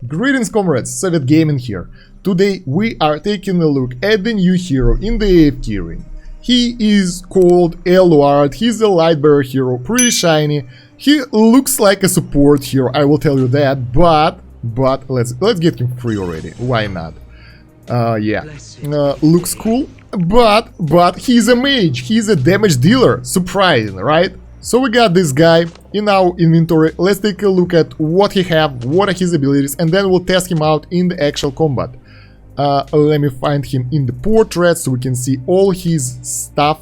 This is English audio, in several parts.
Greetings comrades, Soviet Gaming here. Today we are taking a look at the new hero in the AFK Arena. He is called Eluard, he's a Lighbearer hero, pretty shiny. He looks like a support hero, I will tell you that, but let's get him free already, why not? Looks cool, but he's a mage, he's a damage dealer, surprising, right? So we got this guy in our inventory. Let's take a look at what he have, what are his abilities, and then we'll test him out in the actual combat. Let me find him in the portrait so we can see all his stuff.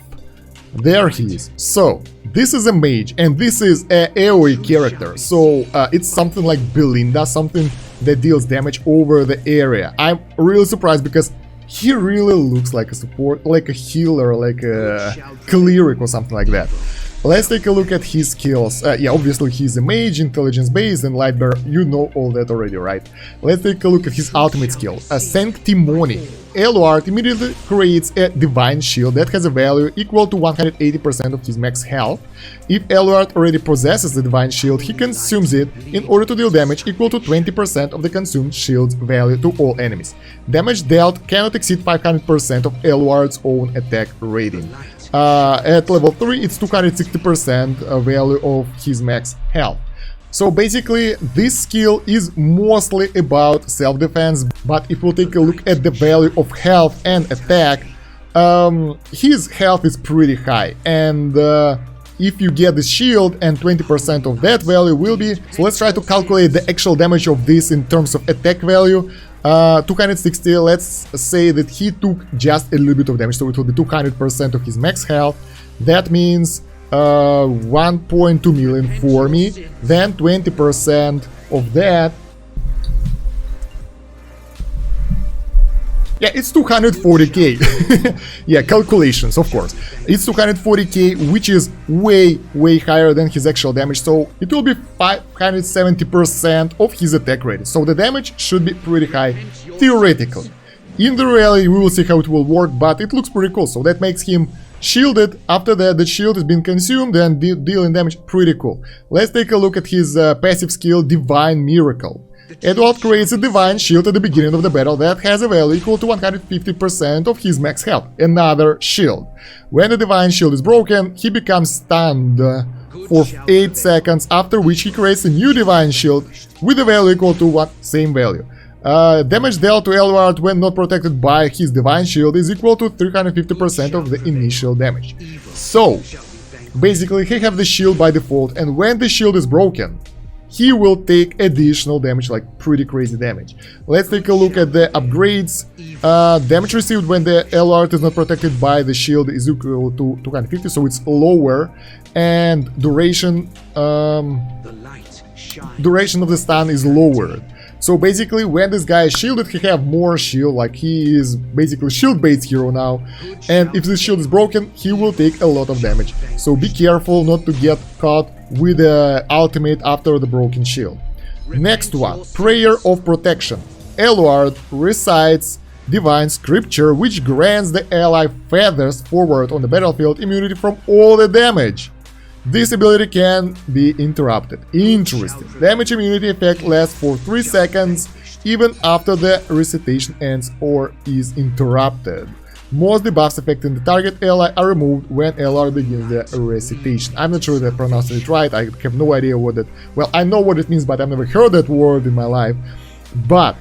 There he is. So this is a mage and this is a AOE character, so it's something like Belinda, something that deals damage over the area. I'm really surprised because he really looks like a support, like a healer, like a cleric or something like that. Let's take a look at his skills. Obviously he's a mage, intelligence based, and Lighbearer, you know all that already, right? Let's take a look at his ultimate skill, Sanctimony. Eluard immediately creates a divine shield that has a value equal to 180% of his max health. If Eluard already possesses the divine shield, he consumes it in order to deal damage equal to 20% of the consumed shield's value to all enemies. Damage dealt cannot exceed 500% of Eluard's own attack rating. At level 3 it's 260% value of his max health. So basically this skill is mostly about self-defense, but if we'll take a look at the value of health and attack, his health is pretty high, and if you get the shield and 20% of that value will be... So let's try to calculate the actual damage of this in terms of attack value. 260, let's say that he took just a little bit of damage, so it will be 200% of his max health. That means 1.2 million for me, then 20% of that. Yeah, it's 240k. Yeah, calculations, of course. It's 240k, which is way higher than his actual damage, so it will be 570% of his attack rate. So the damage should be pretty high, theoretically. In the reality, we will see how it will work, but it looks pretty cool, so that makes him shielded. After that, the shield has been consumed and dealing damage, pretty cool. Let's take a look at his passive skill, Divine Miracle. Eluard creates a divine shield at the beginning of the battle that has a value equal to 150% of his max health, another shield. When the divine shield is broken, he becomes stunned for 8 seconds, after which he creates a new divine shield with a value equal to same value. Damage dealt to Eluard when not protected by his divine shield is equal to 350% of the initial damage. So, basically he has the shield by default, and when the shield is broken, he will take additional damage, like pretty crazy damage. Let's take a look at the upgrades. Damage received when the Eluard is not protected by the shield is equal to 250, so it's lower, and duration of the stun is lowered. So basically, when this guy is shielded, he have more shield, like he is basically shield-based hero now, and if this shield is broken, he will take a lot of damage. So be careful not to get caught with the ultimate after the broken shield. Next one, Prayer of Protection. Eluard recites Divine Scripture, which grants the ally feathers forward on the battlefield immunity from all the damage. This ability can be interrupted. Interesting. Damage immunity effect lasts for 3 seconds, even after the recitation ends or is interrupted. Most debuffs affecting the target ally are removed when Eluard begins the recitation. I'm not sure if I pronounced it right, I have no idea what that... Well, I know what it means, but I've never heard that word in my life. But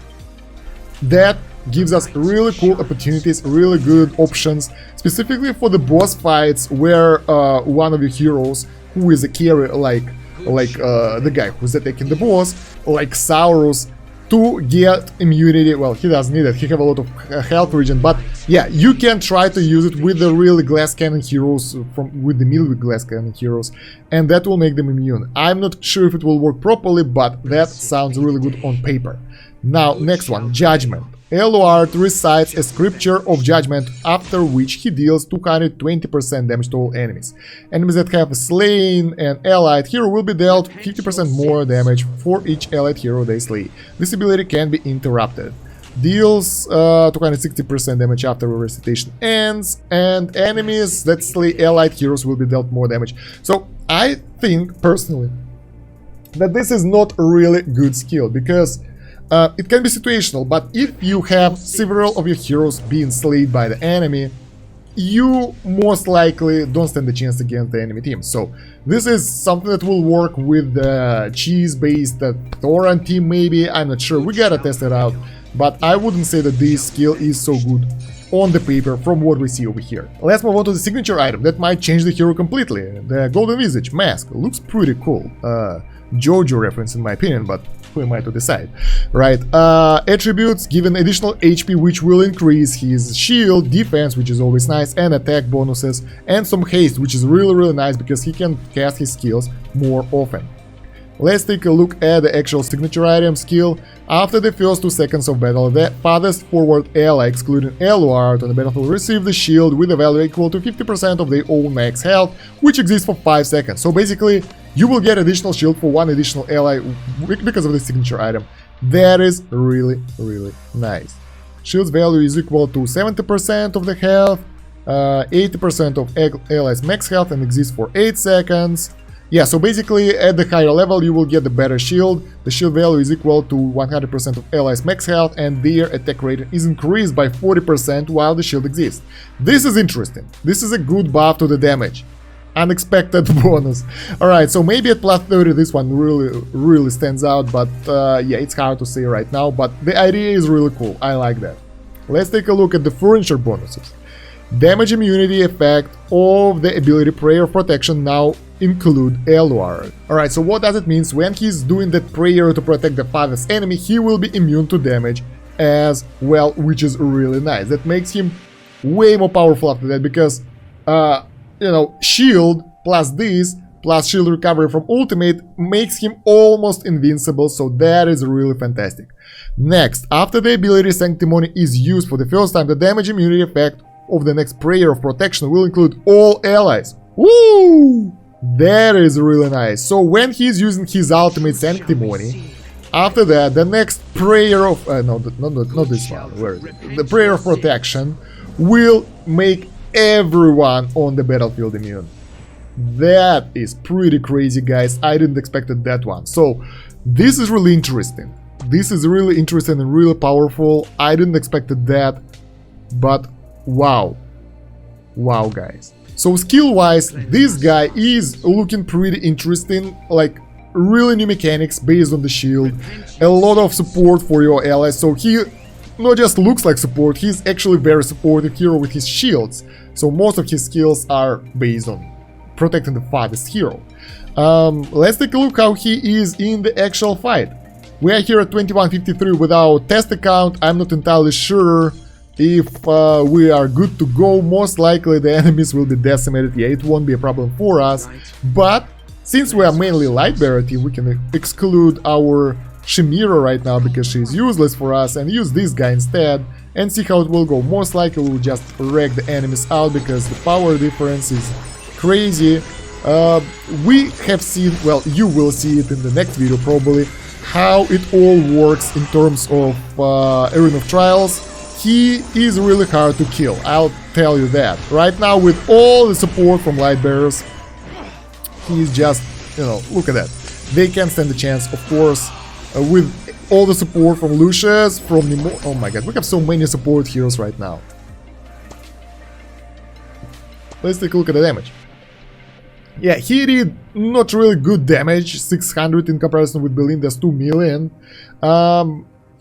that gives us really cool opportunities, really good options, specifically for the boss fights where one of your heroes, who is a carry, like the guy who's attacking the boss, like Saurus, to get immunity. Well, he doesn't need it, he have a lot of health regen, but yeah, you can try to use it with the really glass cannon heroes, with the melee glass cannon heroes, and that will make them immune. I'm not sure if it will work properly, but that sounds really good on paper. Now, next one, Judgment. Eluard recites a scripture of judgment, after which he deals 220% damage to all enemies. Enemies that have slain an allied hero will be dealt 50% more damage for each allied hero they slay. This ability can be interrupted. Deals 260% damage after recitation ends, and enemies that slay allied heroes will be dealt more damage. So I think, personally, that this is not a really good skill, because It can be situational, but if you have several of your heroes being slayed by the enemy, you most likely don't stand a chance against the enemy team. So this is something that will work with the cheese-based Thoran team maybe, I'm not sure, we gotta test it out. But I wouldn't say that this skill is so good on the paper from what we see over here. Let's move on to the signature item that might change the hero completely. The Golden Visage mask looks pretty cool. JoJo reference in my opinion, but who am I to decide, right? Attributes given additional HP, which will increase his shield, defense, which is always nice, and attack bonuses, and some haste, which is really nice because he can cast his skills more often. Let's take a look at the actual signature item skill. After the first 2 seconds of battle, the farthest forward ally, excluding Eluard, on the battlefield receive the shield with a value equal to 50% of their own max health, which exists for 5 seconds. So basically, you will get additional shield for 1 additional ally because of the signature item. That is really nice. Shield's value is equal to 70% of the health, 80% of allies max health, and exists for 8 seconds. Yeah, so basically at the higher level you will get the better shield. The shield value is equal to 100% of allies max health, and their attack rate is increased by 40% while the shield exists. This is interesting. This is a good buff to the damage. Unexpected bonus. Alright, so maybe at plus 30 this one really stands out, but yeah, it's hard to say right now, but the idea is really cool. I like that. Let's take a look at the furniture bonuses. Damage immunity effect of the ability Prayer of Protection now include Eluard. Alright, so what does it mean? When he's doing that prayer to protect the farthest enemy, he will be immune to damage as well, which is really nice. That makes him way more powerful after that, because you know, shield plus this plus shield recovery from ultimate makes him almost invincible, so that is really fantastic. Next, after the ability Sanctimony is used for the first time, the damage immunity effect of the next Prayer of Protection will include all allies. Woo! That is really nice. So when he's using his ultimate Sanctimony, after that, the next Prayer of... not this one, where is it? The Prayer of Protection will make everyone on the battlefield immune. That is pretty crazy, guys. I didn't expect that one. So this is really interesting. This is really interesting and really powerful. I didn't expect that, but wow. Wow, guys. So skill-wise, this guy is looking pretty interesting, like really new mechanics based on the shield, a lot of support for your allies, so he not just looks like support, he's actually very supportive hero with his shields, so most of his skills are based on protecting the farthest hero. Let's take a look how he is in the actual fight. We are here at 2153 without test account. I'm not entirely sure if we are good to go. Most likely the enemies will be decimated. Yeah, it won't be a problem for us, but since we are mainly Lighbearer team, we can exclude our Chimera right now because she's useless for us and use this guy instead and see how it will go. Most likely we'll just wreck the enemies out because the power difference is crazy. We have seen, well, you will see it in the next video probably, how it all works in terms of Arena of Trials. He is really hard to kill, I'll tell you that. Right now, with all the support from Lightbearers, he's just, you know, look at that. They can stand a chance, of course, with all the support from Lucius, from Nemo. Oh my god, we have so many support heroes right now. Let's take a look at the damage. Yeah, he did not really good damage, 600 in comparison with Belinda's 2 million.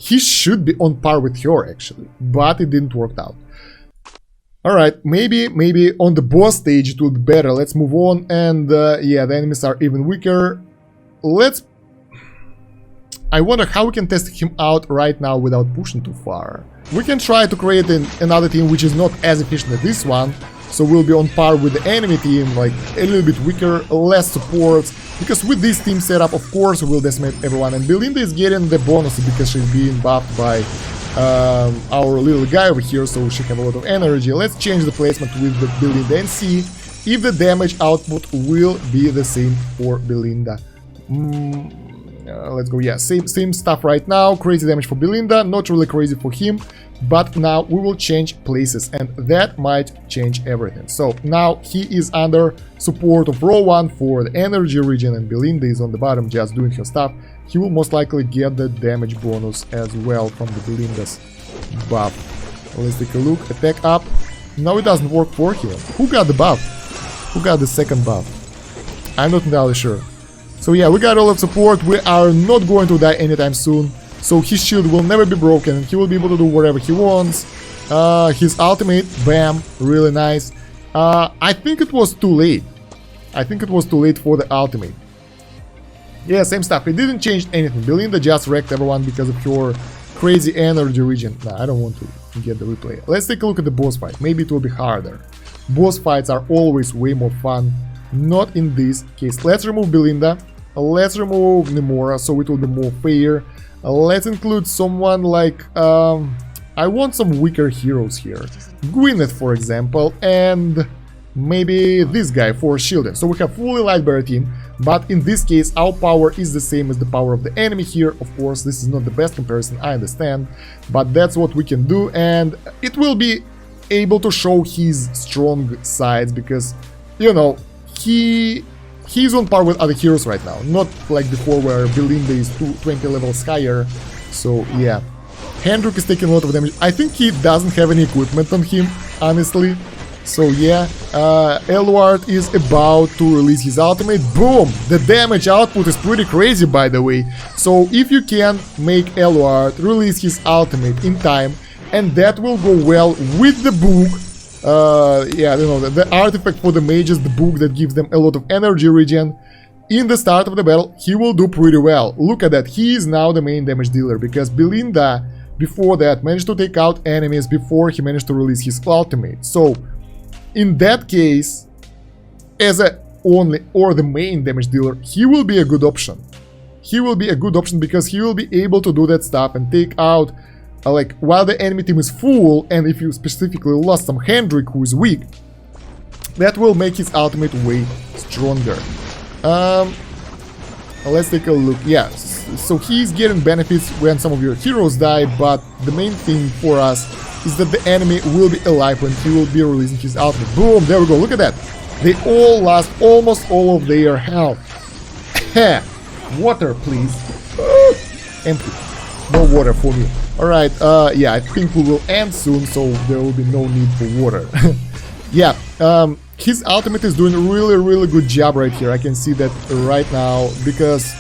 He should be on par with her actually, but it didn't work out. Alright, maybe on the boss stage it will be better. Let's move on, and yeah, the enemies are even weaker. I wonder how we can test him out right now without pushing too far. We can try to create another team which is not as efficient as this one, so we'll be on par with the enemy team, like a little bit weaker, less support, because with this team setup, of course, we will decimate everyone, and Belinda is getting the bonus because she's being buffed by our little guy over here, so she has a lot of energy. Let's change the placement with the Belinda and see if the damage output will be the same for Belinda. Let's go, yeah, same stuff right now. Crazy damage for Belinda, not really crazy for him, but now we will change places, and that might change everything. So now he is under support of Rowan for the energy region, and Belinda is on the bottom just doing her stuff. he will most likely get the damage bonus as well from the Belinda's buff. Let's take a look. Attack up. No, it doesn't work for him. Who got the buff? Who got the second buff? I'm not entirely sure. So yeah, we got all of support. We are not going to die anytime soon. So his shield will never be broken and he will be able to do whatever he wants. His ultimate, bam, really nice. I think it was too late. I think it was too late for the ultimate. Yeah, same stuff. It didn't change anything. Belinda just wrecked everyone because of your crazy energy regen. Nah, I don't want to get the replay. Let's take a look at the boss fight. Maybe it will be harder. Boss fights are always way more fun. Not in this case. Let's remove Belinda. Let's remove Nemora, so it will be more fair. Let's include someone like... I want some weaker heroes here. Gwyneth, for example, and maybe this guy for shielding. So we have fully Lighbearer team, but in this case our power is the same as the power of the enemy here. Of course, this is not the best comparison, I understand, but that's what we can do, and it will be able to show his strong sides because, you know, he's on par with other heroes right now, not like before where Belinda is 20 levels higher. So yeah, Hendrik is taking a lot of damage. I think he doesn't have any equipment on him, honestly. So yeah, Eluard is about to release his ultimate. Boom! The damage output is pretty crazy, by the way. So if you can make Eluard release his ultimate in time, and that will go well with the book. Yeah, you know, the artifact for the mages, the book that gives them a lot of energy regen. In the start of the battle, he will do pretty well. Look at that, he is now the main damage dealer, because Belinda, before that, managed to take out enemies before he managed to release his ultimate. So, in that case, as a only or the main damage dealer, he will be a good option. He will be a good option because he will be able to do that stuff and take out, like, while the enemy team is full, and if you specifically lost some Hendrik who is weak, that will make his ultimate way stronger. Let's take a look. Yes, so he's getting benefits when some of your heroes die, but the main thing for us is that the enemy will be alive when he will be releasing his ultimate. Boom, there we go, look at that. They all lost almost all of their health. Water, please. Empty. No water for me. Alright, yeah, I think we will end soon, so there will be no need for water. Yeah, his ultimate is doing a really good job right here. I can see that right now, because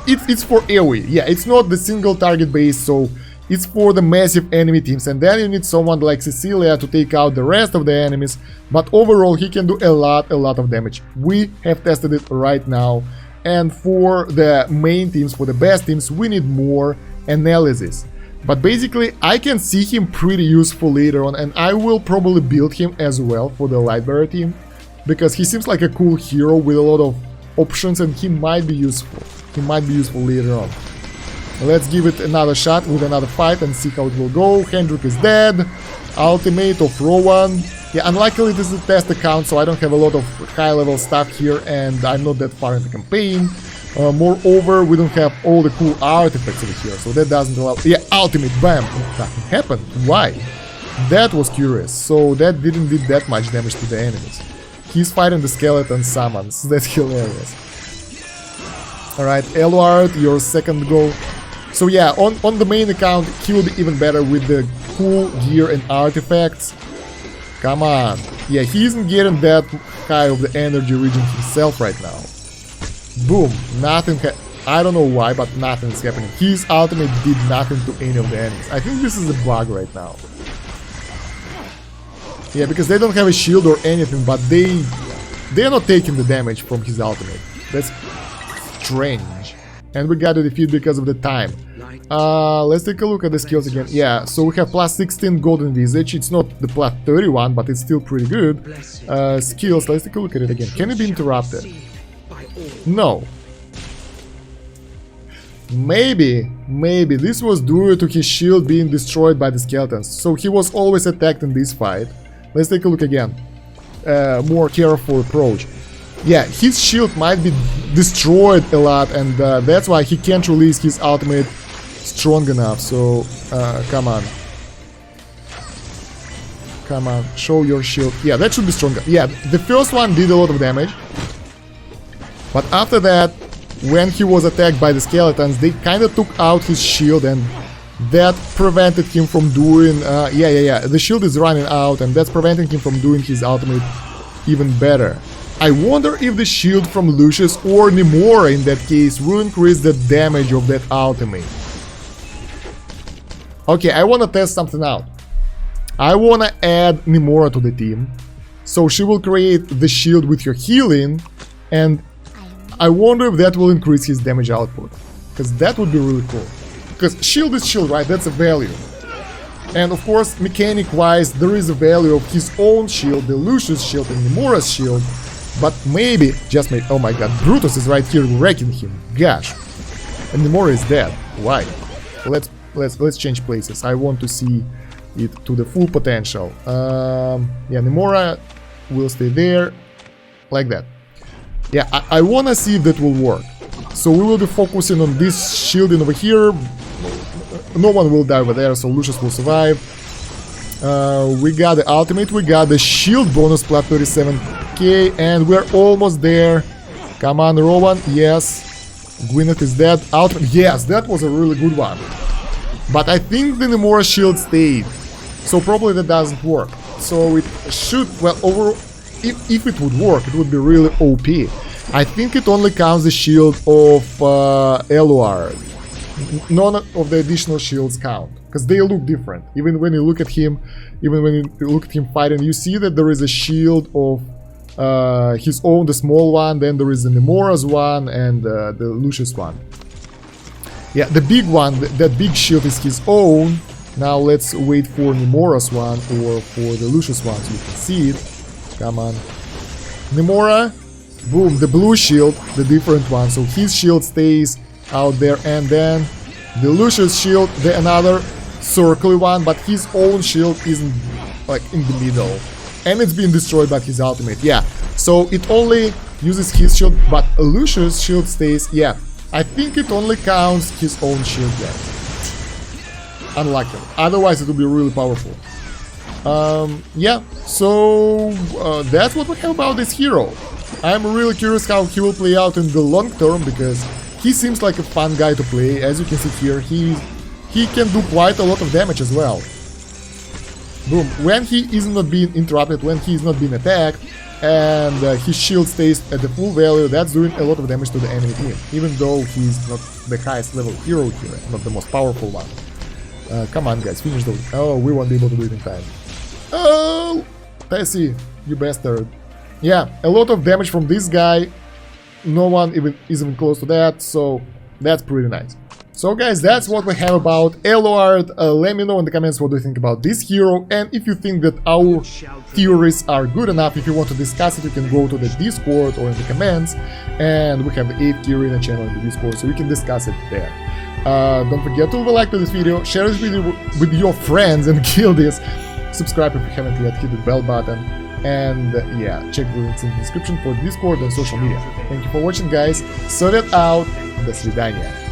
it's for AOE. Yeah, it's not the single target base, so it's for the massive enemy teams, and then you need someone like Cecilia to take out the rest of the enemies, but overall he can do a lot of damage. We have tested it right now, and for the main teams, for the best teams, we need more analysis. But basically, I can see him pretty useful later on, and I will probably build him as well for the Lighbearer team, because he seems like a cool hero with a lot of options, and he might be useful. He might be useful later on. Let's give it another shot with another fight and see how it will go. Hendrik is dead. Ultimate of Rowan. Yeah, unluckily this is a test account, so I don't have a lot of high-level stuff here, and I'm not that far in the campaign. Moreover, we don't have all the cool artifacts over here, so that doesn't allow... Yeah, ultimate, bam! Nothing happened. Why? That was curious. So that didn't do that much damage to the enemies. He's fighting the skeleton summons. That's hilarious. Alright, Eluard, your second goal. So yeah, on the main account, he will be even better with the cool gear and artifacts. Come on. Yeah, he isn't getting that high of the energy regen himself right now. Boom. Nothing I don't know why, but nothing is happening. His ultimate did nothing to any of the enemies. I think this is a bug right now. Yeah, because they don't have a shield or anything, but they're not taking the damage from his ultimate. That's strange. And we got to defeat because of the time. Let's take a look at the skills again. Yeah, so we have plus 16 golden visage. It's not the plus 31, but it's still pretty good. Skills, let's take a look at it again. Can it be interrupted? No. Maybe this was due to his shield being destroyed by the skeletons. So he was always attacked in this fight. Let's take a look again. More careful approach. Yeah, his shield might be destroyed a lot, and that's why he can't release his ultimate strong enough. So, come on. Come on, show your shield. Yeah, that should be stronger. Yeah, the first one did a lot of damage. But after that, when he was attacked by the skeletons, they kind of took out his shield, and that prevented him from doing... the shield is running out, and that's preventing him from doing his ultimate even better. I wonder if the shield from Lucius or Nemora in that case will increase the damage of that ultimate. Okay, I want to test something out. I want to add Nemora to the team, so she will create the shield with her healing, and I wonder if that will increase his damage output, because that would be really cool. Because shield is shield, right? That's a value. And of course, mechanic-wise, there is a value of his own shield, the Lucius shield and Nemora's shield, but maybe, just maybe, oh my god, Brutus is right here wrecking him, gosh. And Nemora is dead. Why? Let's change places. I want to see it to the full potential. Yeah, Nemora will stay there, like that. Yeah, I want to see if that will work. So we will be focusing on this shielding over here. No one will die over there, so Lucius will survive. We got the ultimate, we got the shield bonus plus 37k, and we're almost there. Come on, Rowan, yes. Gwyneth is dead. Ultimate, yes, that was a really good one. But I think the Nemora shield stayed, so probably that doesn't work. So it should, well, if it would work, it would be really OP. I think it only counts the shield of Eluard. None of the additional shields count, because they look different. Even when you look at him, fighting, you see that there is a shield of his own, the small one, then there is the Nemora's one, and the Lucius one. Yeah, the big one, that big shield is his own. Now let's wait for Nemora's one, or for the Lucius one, so you can see it. Come on. Nemora, boom, the blue shield, the different one, so his shield stays out there, and then the Lucius shield, the another circly one, but his own shield isn't like in the middle, and it's been destroyed by his ultimate. Yeah, so it only uses his shield, but Lucius shield stays. Yeah, I think it only counts his own shield there. Unlucky, otherwise it would be really powerful. Yeah, so that's what we have about this hero. I'm really curious how he will play out in the long term, because he seems like a fun guy to play. As you can see here, he can do quite a lot of damage as well. Boom, when he is not being interrupted, when he is not being attacked, and his shield stays at the full value, that's doing a lot of damage to the enemy team, even though he's not the highest level hero here, not the most powerful one. Come on guys, finish those. Oh, we won't be able to do it in time. Oh, Tessie, you bastard. Yeah, a lot of damage from this guy. No one is even close to that, so that's pretty nice. So guys, that's what we have about Eluard. Let me know in the comments what you think about this hero, and if you think that our theories are good enough. If you want to discuss it, you can go to the Discord or in the comments, and we have the AFK Arena channel in the Discord, so we can discuss it there. Don't forget to leave a like to this video, share this video with your friends and kill this. Subscribe if you haven't yet, hit the bell button, and yeah, check the links in the description for Discord and social media. Thank you for watching guys, Soviet out, до свидания.